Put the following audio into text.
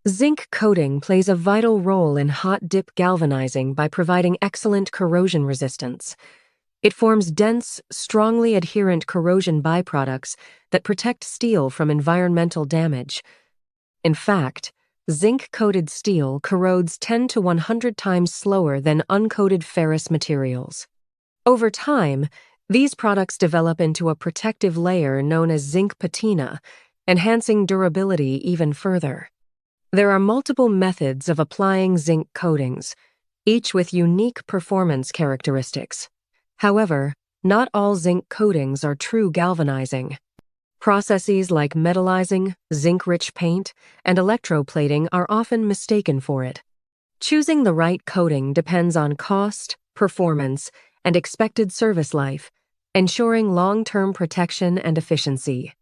Zinc coating plays a vital role in hot-dip galvanizing by providing excellent corrosion resistance. It forms dense, strongly adherent corrosion byproducts that protect steel from environmental damage. In fact, zinc-coated steel corrodes 10 to 100 times slower than uncoated ferrous materials. Over time, these products develop into a protective layer known as zinc patina, enhancing durability even further. There are multiple methods of applying zinc coatings, each with unique performance characteristics. However, not all zinc coatings are true galvanizing. Processes like metallizing, zinc-rich paint, and electroplating are often mistaken for it. Choosing the right coating depends on cost, performance, and expected service life, ensuring long-term protection and efficiency.